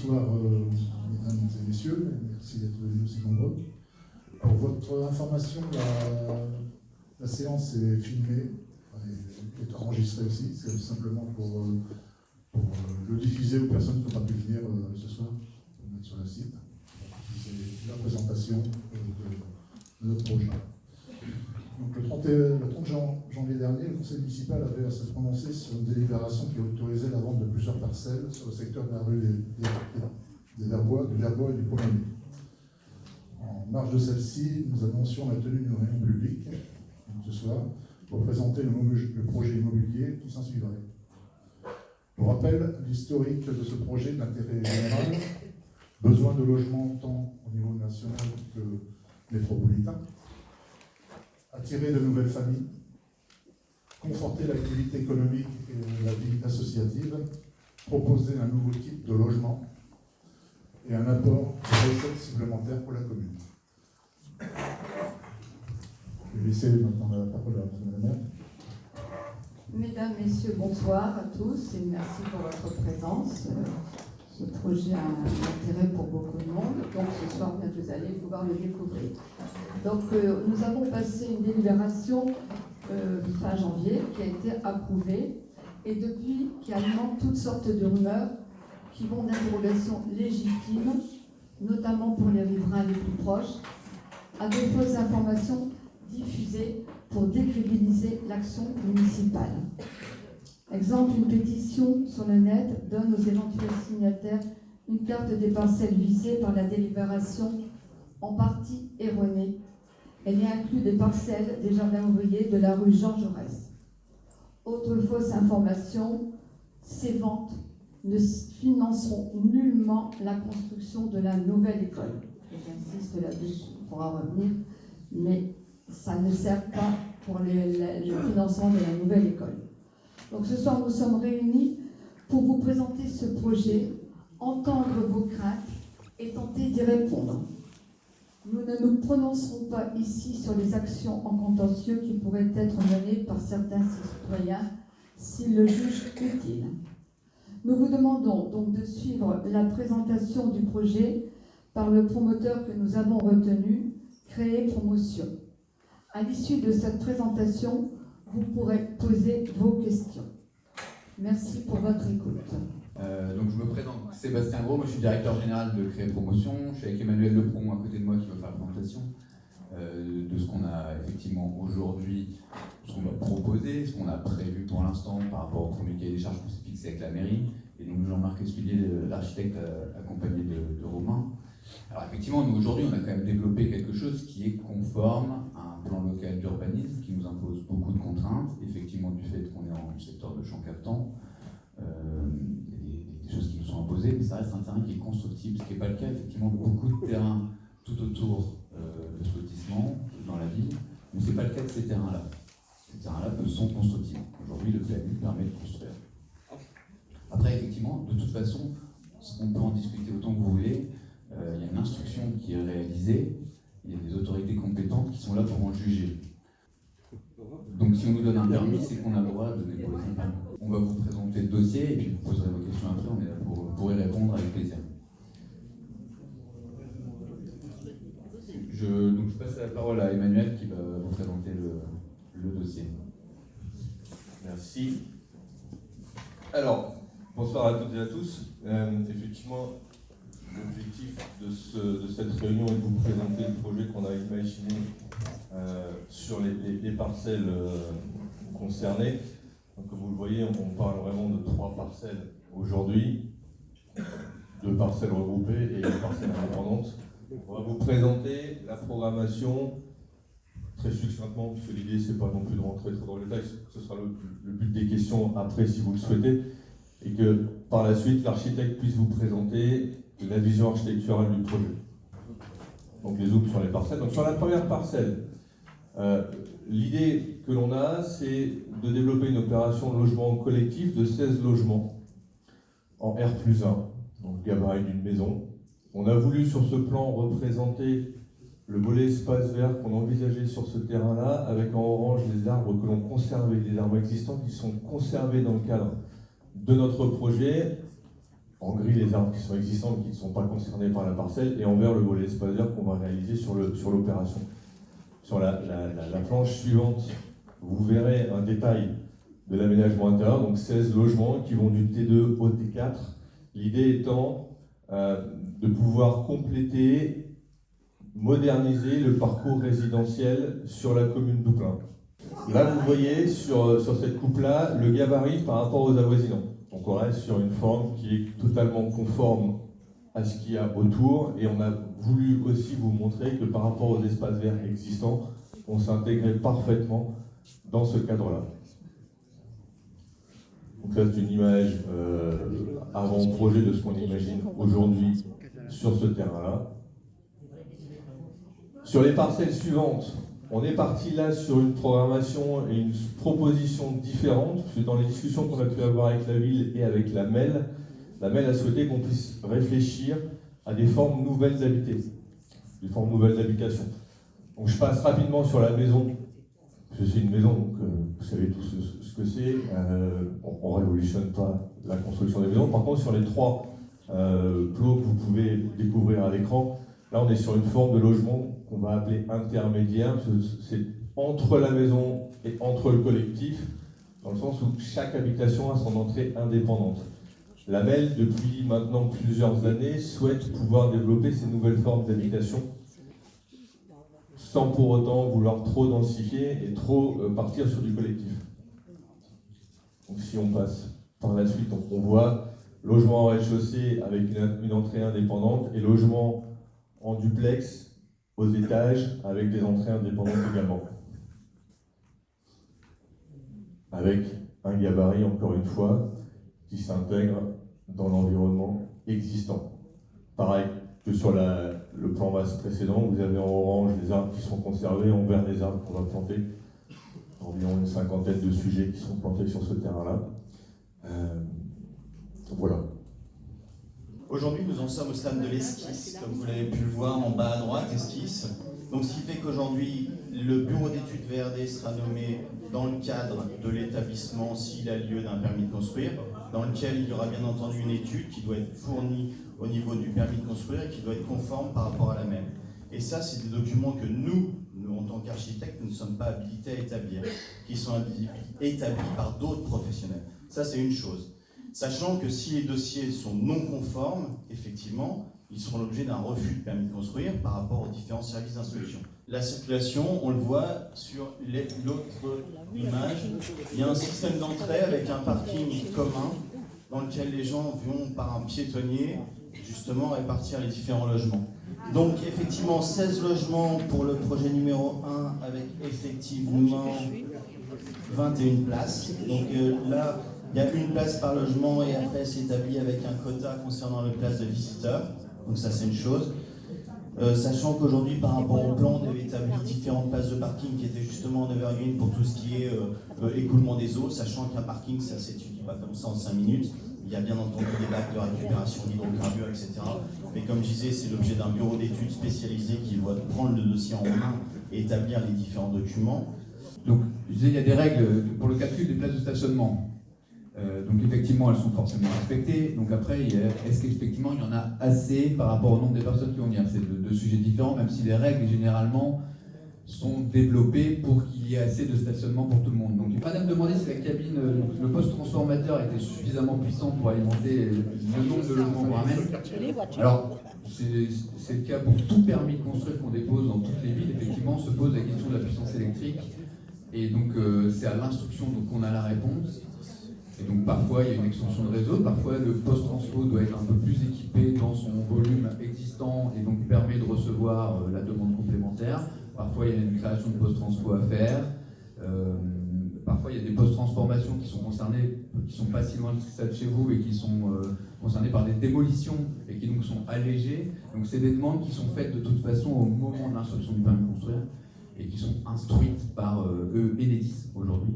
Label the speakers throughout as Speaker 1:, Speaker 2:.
Speaker 1: Bonsoir, mesdames et messieurs, merci d'être venus aussi nombreux. Pour votre information, la séance est filmée et est enregistrée aussi. C'est simplement pour le diffuser aux personnes qui n'ont pas pu venir ce soir, pour mettre sur le site. C'est la présentation de notre projet. Donc, le 30 janvier dernier, le conseil municipal avait à se prononcer sur une délibération qui autorisait la vente de plusieurs parcelles sur le secteur de la rue des Verbois, du Verbois et du Pommier. En marge de celle-ci, nous annoncions la tenue d'une réunion publique, donc ce soir, pour présenter le projet immobilier qui s'en suivrait. Je vous rappelle l'historique de ce projet d'intérêt général, besoin de logement tant au niveau national que métropolitain, attirer de nouvelles familles, conforter l'activité économique et la vie associative, proposer un nouveau type de logement et un apport de recettes supplémentaires pour la commune. Je vais laisser maintenant la parole à Mme la maire.
Speaker 2: Mesdames, Messieurs, bonsoir à tous et merci pour votre présence. Ce projet a un intérêt pour beaucoup de monde, donc ce soir, vous allez pouvoir le découvrir. Donc, nous avons passé une délibération fin janvier qui a été approuvée et depuis qui alimente toutes sortes de rumeurs qui vont d'interrogations légitimes, notamment pour les riverains les plus proches, à de fausses informations diffusées pour décrédibiliser l'action municipale. Exemple, une pétition sur le net donne aux éventuels signataires une carte des parcelles visées par la délibération en partie erronée. Elle y inclut des parcelles des jardins ouvriers de la rue Jean Jaurès. Autre fausse information, ces ventes ne financeront nullement la construction de la nouvelle école. J'insiste là-dessus, on pourra revenir, mais ça ne sert pas pour le financement de la nouvelle école. Donc ce soir, nous sommes réunis pour vous présenter ce projet, entendre vos craintes et tenter d'y répondre. Nous ne nous prononcerons pas ici sur les actions en contentieux qui pourraient être menées par certains citoyens s'ils le jugent utile. Nous vous demandons donc de suivre la présentation du projet par le promoteur que nous avons retenu, Créer Promotion. À l'issue de cette présentation, vous pourrez poser vos questions. Merci pour votre écoute.
Speaker 3: Donc je me présente, Sébastien Gros, moi je suis directeur général de Créer Promotion. Je suis avec Emmanuel Lepron à côté de moi qui va faire la présentation de ce qu'on a effectivement aujourd'hui, ce qu'on va proposer, ce qu'on a prévu pour l'instant par rapport au premier cahier des charges qu'on s'est fixé avec la mairie. Et donc Jean-Marc Escudier, l'architecte accompagné de Romain. Alors effectivement, nous aujourd'hui, on a quand même développé quelque chose qui est conforme à un plan local d'urbanisme qui nous impose beaucoup de contraintes, effectivement du fait qu'on est en secteur de champ captant, des choses qui nous sont imposées, mais ça reste un terrain qui est constructible, ce qui n'est pas le cas effectivement de beaucoup de terrains tout autour de ce lotissement, dans la ville, mais ce n'est pas le cas de ces terrains-là. Ces terrains-là sont constructibles. Aujourd'hui, le PLU permet de construire. Après, effectivement, de toute façon, on peut en discuter autant que vous voulez. Il y a une instruction qui est réalisée, il y a des autorités compétentes qui sont là pour en juger. Donc si on nous donne un permis, c'est qu'on a le droit de déposer un permis. On va vous présenter le dossier et puis vous poserez vos questions après, on est là pour y répondre avec plaisir. Donc je passe la parole à Emmanuel qui va vous présenter le dossier.
Speaker 4: Merci. Alors, bonsoir à toutes et à tous. Effectivement, l'objectif de cette réunion est de vous présenter le projet qu'on a imaginé sur les parcelles concernées. Donc, comme vous le voyez, on parle vraiment de 3 parcelles aujourd'hui, 2 parcelles regroupées et 1 parcelle indépendante. On va vous présenter la programmation très succinctement, parce que l'idée c'est pas non plus de rentrer trop dans le détail, ce sera le but des questions après si vous le souhaitez, et que par la suite l'architecte puisse vous présenter la vision architecturale du projet. Donc les zooms sur les parcelles. Donc sur la première parcelle, l'idée que l'on a, c'est de développer une opération de logement collectif de 16 logements en R+1, donc gabarit d'une maison. On a voulu sur ce plan représenter le volet espace vert qu'on envisageait sur ce terrain-là, avec en orange les arbres que l'on conservait, des arbres existants qui sont conservés dans le cadre de notre projet, en gris les arbres qui sont existants mais qui ne sont pas concernés par la parcelle, et en vert le volet espace vert qu'on va réaliser sur l'opération. Sur la planche suivante, vous verrez un détail de l'aménagement intérieur, donc 16 logements qui vont du T2 au T4. L'idée étant de pouvoir compléter, moderniser le parcours résidentiel sur la commune d'Ouplain. Là, vous voyez sur cette coupe-là le gabarit par rapport aux avoisinants. Donc on reste sur une forme qui est totalement conforme à ce qu'il y a autour, et on a voulu aussi vous montrer que par rapport aux espaces verts existants, on s'intégrait parfaitement dans ce cadre-là. Donc ça, c'est une image avant-projet de ce qu'on imagine aujourd'hui sur ce terrain-là. Sur les parcelles suivantes, on est parti là sur une programmation et une proposition différente, parce que dans les discussions qu'on a pu avoir avec la ville et avec la MEL a souhaité qu'on puisse réfléchir à des formes nouvelles d'habiter, des formes nouvelles d'habitation. Donc je passe rapidement sur la maison, parce que c'est une maison, donc vous savez tous ce que c'est. On ne révolutionne pas la construction des maisons. Par contre, sur les 3 plots que vous pouvez découvrir à l'écran, là on est sur une forme de logement qu'on va appeler intermédiaire, parce que c'est entre la maison et entre le collectif, dans le sens où chaque habitation a son entrée indépendante. La MEL, depuis maintenant plusieurs années, souhaite pouvoir développer ces nouvelles formes d'habitation sans pour autant vouloir trop densifier et trop partir sur du collectif. Donc si on passe par la suite, on voit logement en rez-de-chaussée avec une entrée indépendante et logement en duplex aux étages avec des entrées indépendantes également. Avec un gabarit, encore une fois, qui s'intègre dans l'environnement existant. Pareil que sur le plan masse précédent, vous avez en orange des arbres qui sont conservés, en vert des arbres qu'on va planter. Environ une 50aine de sujets qui sont plantés sur ce terrain-là. Voilà.
Speaker 5: Aujourd'hui, nous en sommes au stade de l'esquisse, comme vous l'avez pu le voir en bas à droite, esquisse. Donc, ce qui fait qu'aujourd'hui, le bureau d'études VRD sera nommé dans le cadre de l'établissement s'il a lieu d'un permis de construire, dans lequel il y aura bien entendu une étude qui doit être fournie au niveau du permis de construire et qui doit être conforme par rapport à la même. Et ça, c'est des documents que nous, en tant qu'architectes, nous ne sommes pas habilités à établir, qui sont établis par d'autres professionnels. Ça, c'est une chose. Sachant que si les dossiers sont non conformes, effectivement, ils seront l'objet d'un refus de permis de construire par rapport aux différents services d'instruction. La circulation, on le voit sur l'autre image, il y a un système d'entrée avec un parking commun dans lequel les gens vont par un piétonnier justement répartir les différents logements. Donc effectivement 16 logements pour le projet numéro 1 avec effectivement 21 places. Donc là, il y a une place par logement et après c'est établi avec un quota concernant les places de visiteurs. Donc ça c'est une chose. Sachant qu'aujourd'hui par rapport au plan, on avait établi différentes places de parking qui étaient justement en evergreen pour tout ce qui est écoulement des eaux, sachant qu'un parking ça s'étudie pas comme ça en 5 minutes. Il y a bien entendu des bacs de récupération d'hydrocarbures, etc. Mais comme je disais, c'est l'objet d'un bureau d'études spécialisé qui doit prendre le dossier en main et établir les différents documents.
Speaker 3: Donc, je disais, il y a des règles pour le calcul des places de stationnement. Donc effectivement, elles sont forcément respectées. Donc après, est-ce qu'effectivement il y en a assez par rapport au nombre de personnes qui vont venir? C'est deux sujets différents, même si les règles généralement sont développées pour qu'il y ait assez de stationnement pour tout le monde. Donc madame demandait si la cabine, le poste transformateur était suffisamment puissant pour alimenter le nombre de logements qu'on ramène. Alors c'est le cas pour tout permis de construire qu'on dépose dans toutes les villes. Effectivement, se pose la question de la puissance électrique. Et donc c'est à l'instruction qu'on a la réponse. Et donc parfois il y a une extension de réseau, parfois le post-transfo doit être un peu plus équipé dans son volume existant et donc permet de recevoir la demande complémentaire. Parfois il y a une création de post-transfo à faire. Parfois il y a des post-transformations qui sont concernées, qui sont pas si loin de ça de chez vous et qui sont concernées par des démolitions et qui donc sont allégées. Donc c'est des demandes qui sont faites de toute façon au moment de l'instruction du permis de construire et qui sont instruites par Enedis aujourd'hui.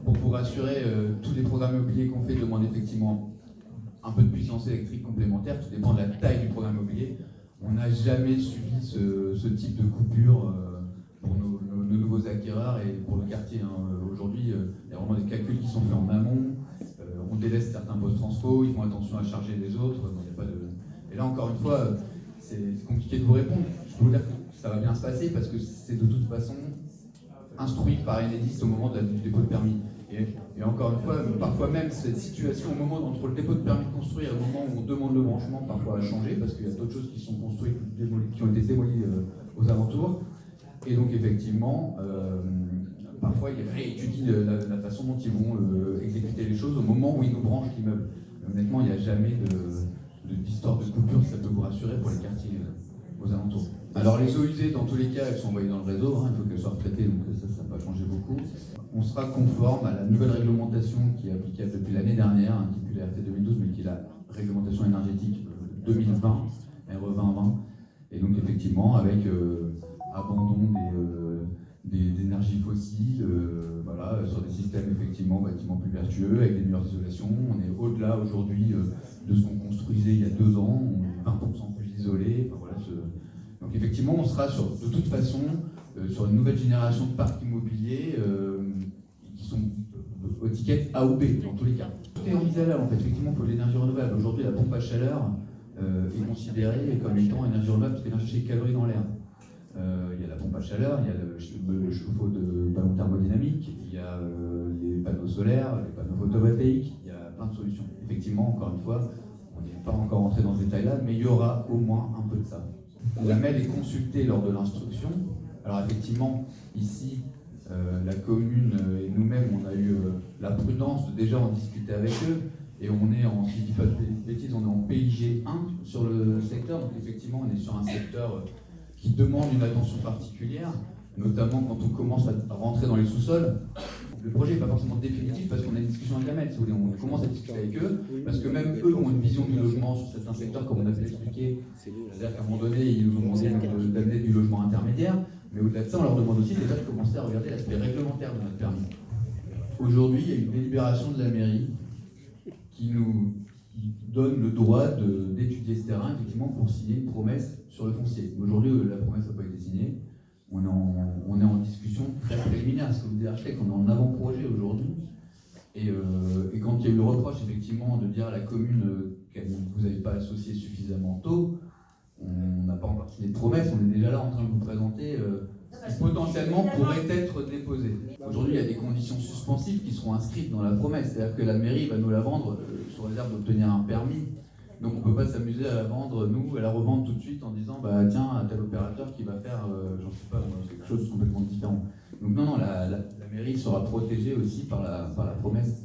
Speaker 3: Pour vous rassurer, tous les programmes immobiliers qu'on fait demandent effectivement un peu de puissance électrique complémentaire, tout dépend de la taille du programme immobilier. On n'a jamais subi ce type de coupure pour nos nouveaux acquéreurs et pour le quartier. Aujourd'hui, il y a vraiment des calculs qui sont faits en amont. On délaisse certains postes transfo, ils font attention à charger les autres. Donc il y a pas de... Et là, encore une fois, c'est compliqué de vous répondre. Je peux vous dire que ça va bien se passer parce que c'est de toute façon instruit par Enedis au moment du dépôt de permis. Et encore une fois, parfois même cette situation au moment entre le dépôt de permis de construire et le moment où on demande le branchement, parfois a changé parce qu'il y a d'autres choses qui sont construites, qui ont été démolies aux alentours. Et donc effectivement, parfois ils réétudient la façon dont ils vont exécuter les choses au moment où ils nous branchent l'immeuble. Honnêtement, il n'y a jamais d'histoire de coupure, ça peut vous rassurer pour les quartiers aux alentours. Alors les eaux usées, dans tous les cas, elles sont envoyées dans le réseau, il faut qu'elles soient retraitées, donc ça n'a pas changé beaucoup. On sera conforme à la nouvelle réglementation qui est applicable depuis l'année dernière, qui n'est plus la RT 2012, mais qui est la réglementation énergétique 2020, RE 2020. Et donc effectivement, avec abandon des énergies fossiles, voilà, sur des systèmes effectivement bâtiments plus vertueux, avec des meilleures isolations. On est au-delà aujourd'hui de ce qu'on construisait il y a 2 ans, on est 20% plus isolé. Enfin, voilà, donc effectivement, on sera de toute façon sur une nouvelle génération de parcs immobiliers qui sont aux étiquettes A ou B dans tous les cas. Tout est envisageable en fait. Effectivement, il faut de l'énergie renouvelable. Aujourd'hui, la pompe à chaleur est considérée comme étant énergie renouvelable parce qu'elle cherche les calories dans l'air. Il y a la pompe à chaleur, il y a le chauffe-eau de ballon thermodynamique, il y a les panneaux solaires, les panneaux photovoltaïques, il y a plein de solutions. Effectivement, encore une fois, on n'est pas encore entré dans ce détail-là, mais il y aura au moins un peu de ça. La MEL est consultée lors de l'instruction. Alors effectivement, ici, la commune et nous-mêmes, on a eu la prudence de déjà en discuter avec eux, et on est en, si je dis pas de bêtises, on est en PIG 1 sur le secteur, donc effectivement, on est sur un secteur qui demande une attention particulière, notamment quand on commence à rentrer dans les sous-sols. Le projet n'est pas forcément définitif parce qu'on a une discussion avec la MEL, si vous voulez. On commence à discuter avec eux, parce que même eux ont une vision du logement sur certains secteurs, comme on a pu l'expliquer. C'est-à-dire qu'à un moment donné, ils nous ont demandé d'amener du logement intermédiaire, mais au-delà de ça, on leur demande aussi déjà de commencer à regarder l'aspect réglementaire de notre permis. Aujourd'hui, il y a une délibération de la mairie qui nous donne le droit d'étudier ce terrain, effectivement, pour signer une promesse sur le foncier. Aujourd'hui, la promesse n'a pas été signée. On est en discussion très préliminaire. Ce que vous dites, architecte, on est en avant-projet aujourd'hui. Et quand il y a eu le reproche, effectivement, de dire à la commune que vous n'avez pas associé suffisamment tôt, on n'a pas encore signé de promesse, on est déjà là en train de vous présenter ce qui potentiellement pourrait être déposé. Aujourd'hui, il y a des conditions suspensives qui seront inscrites dans la promesse. C'est-à-dire que la mairie va nous la vendre sous réserve d'obtenir un permis. Donc on ne peut pas s'amuser à la vendre, nous, à la revendre tout de suite en disant bah tiens, un tel opérateur qui va faire, j'en sais pas, quelque chose de complètement différent. Donc non, la mairie sera protégée aussi par la promesse.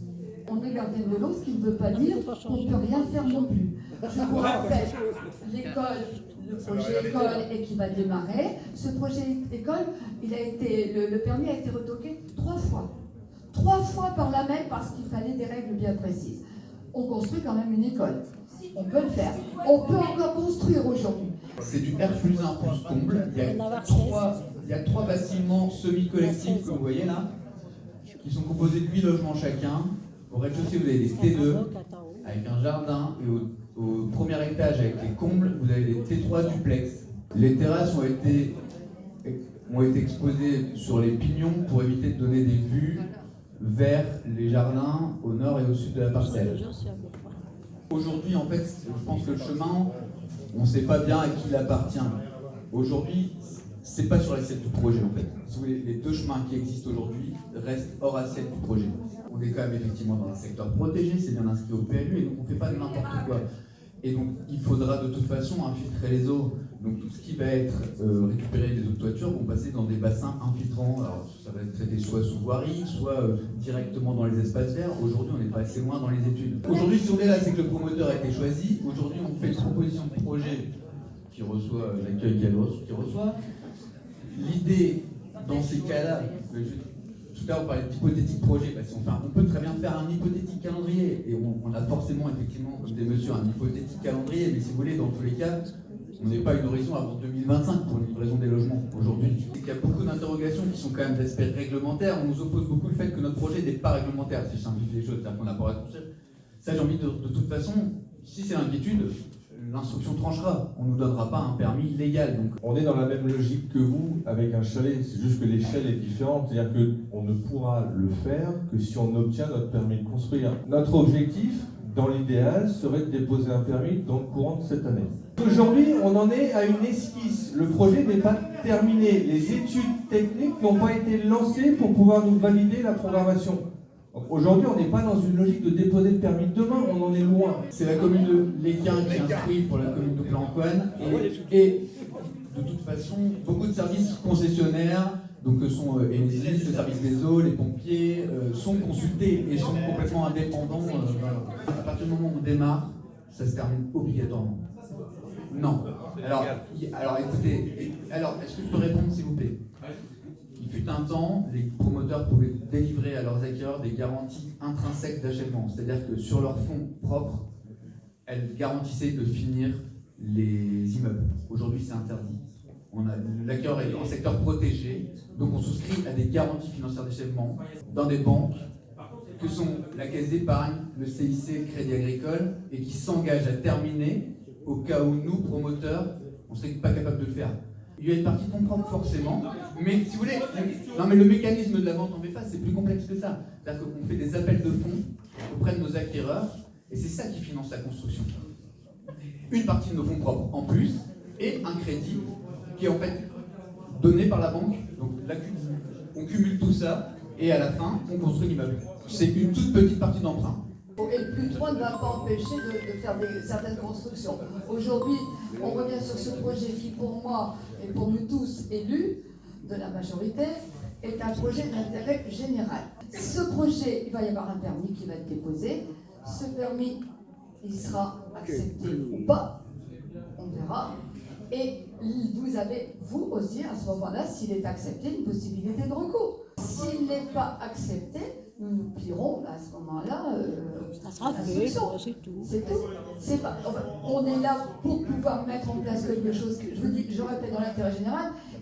Speaker 2: On est gardien de l'eau, ce qui ne veut pas dire qu'on ne peut rien faire non plus. Je vous rappelle, l'école, le projet école et qui va démarrer. Ce projet école, le permis a été retoqué 3 fois. 3 fois par la MEL parce qu'il fallait des règles bien précises. On construit quand même une école. On peut le faire. On peut encore construire aujourd'hui.
Speaker 3: C'est du R+1 plus comble. Il y a 3 bâtiments semi-collectifs que vous voyez là, qui sont composés de 8 logements chacun. Au rez-de-chaussée, vous avez des T2 avec un jardin, et au premier étage avec les combles, vous avez des T3 duplex. Les terrasses ont été exposées sur les pignons pour éviter de donner des vues vers les jardins au nord et au sud de la parcelle. Aujourd'hui, en fait, je pense que le chemin, on ne sait pas bien à qui il appartient. Aujourd'hui, c'est pas sur l'assiette du projet, en fait. Si vous voulez, les 2 chemins qui existent aujourd'hui restent hors assiette du projet. On est quand même effectivement dans un secteur protégé, c'est bien inscrit au PLU, et donc on ne fait pas n'importe quoi. Et donc, il faudra de toute façon infiltrer les eaux. Donc, tout ce qui va être récupéré des eaux de toiture vont passer dans des bassins infiltrants. Alors, ça va être traité soit sous voirie, soit directement dans les espaces verts. Aujourd'hui, on n'est pas assez loin dans les études. Aujourd'hui, si on est là, c'est que le promoteur a été choisi. Aujourd'hui, on fait une proposition de projet qui reçoit l'accueil qu'il reçoit. L'idée, dans ces cas-là, tout à l'heure on parlait d'hypothétique projet, on peut très bien faire un hypothétique calendrier, et on a forcément, effectivement, comme des messieurs, un hypothétique calendrier, mais si vous voulez, dans tous les cas, on n'est pas une horizon avant 2025 pour une livraison des logements aujourd'hui. Il y a beaucoup d'interrogations qui sont quand même d'aspect réglementaire. On nous oppose beaucoup le fait que notre projet n'est pas réglementaire, si je simplifie les choses, c'est-à-dire qu'on n'a pas à construire. Ça, j'ai envie de toute façon, si c'est l'inquiétude, l'instruction tranchera. On ne nous donnera pas un permis légal. Donc.
Speaker 4: On est dans la même logique que vous avec un chalet, c'est juste que l'échelle est différente. C'est-à-dire qu'on ne pourra le faire que si on obtient notre permis de construire. Notre objectif, dans l'idéal, serait de déposer un permis dans le courant de cette année. Aujourd'hui, on en est à une esquisse. Le projet n'est pas terminé. Les études techniques n'ont pas été lancées pour pouvoir nous valider la programmation. Aujourd'hui, on n'est pas dans une logique de déposer le permis de demain, on en est loin.
Speaker 3: C'est la commune de Léquin qui instruit pour la commune de Clancoine et de toute façon, beaucoup de services concessionnaires, donc que sont Enedis, le service des eaux, les pompiers, sont consultés et sont complètement indépendants. Voilà. À partir du moment où on démarre, ça se termine obligatoirement. Non. Alors écoutez, est-ce que je peux répondre s'il vous plaît? Il fut un temps, les promoteurs pouvaient délivrer à leurs acquéreurs des garanties intrinsèques d'achèvement, c'est-à-dire que sur leurs fonds propres, elles garantissaient de finir les immeubles. Aujourd'hui, c'est interdit. L'acquéreur est en secteur protégé, donc on souscrit à des garanties financières d'achèvement dans des banques que sont la Caisse d'épargne, le CIC, le Crédit Agricole, et qui s'engagent à terminer au cas où nous, promoteurs, on ne serait pas capable de le faire. Il y a une partie de fonds propres forcément, mais si vous voulez, non mais le mécanisme de la vente en VFA c'est plus complexe que ça. C'est-à-dire qu'on fait des appels de fonds auprès de nos acquéreurs et c'est ça qui finance la construction. Une partie de nos fonds propres en plus et un crédit qui est en fait donné par la banque. Donc là, on cumule tout ça et à la fin on construit l'immeuble. C'est une toute petite partie d'emprunt.
Speaker 2: Et le plus 3 ne va pas empêcher de faire certaines constructions. Aujourd'hui, on revient sur ce projet qui, pour moi, et pour nous tous élus de la majorité, est un projet d'intérêt général. Ce projet, il va y avoir un permis qui va être déposé. Ce permis, il sera accepté ou pas, on verra. Et vous avez, vous aussi, à ce moment-là, s'il est accepté, une possibilité de recours. S'il n'est pas accepté, nous plierons à ce moment-là.
Speaker 6: Ça sera fait, c'est tout.
Speaker 2: C'est tout. C'est pas, on est là pour pouvoir mettre en place quelque chose que je vous dis, je répète, dans l'intérêt général.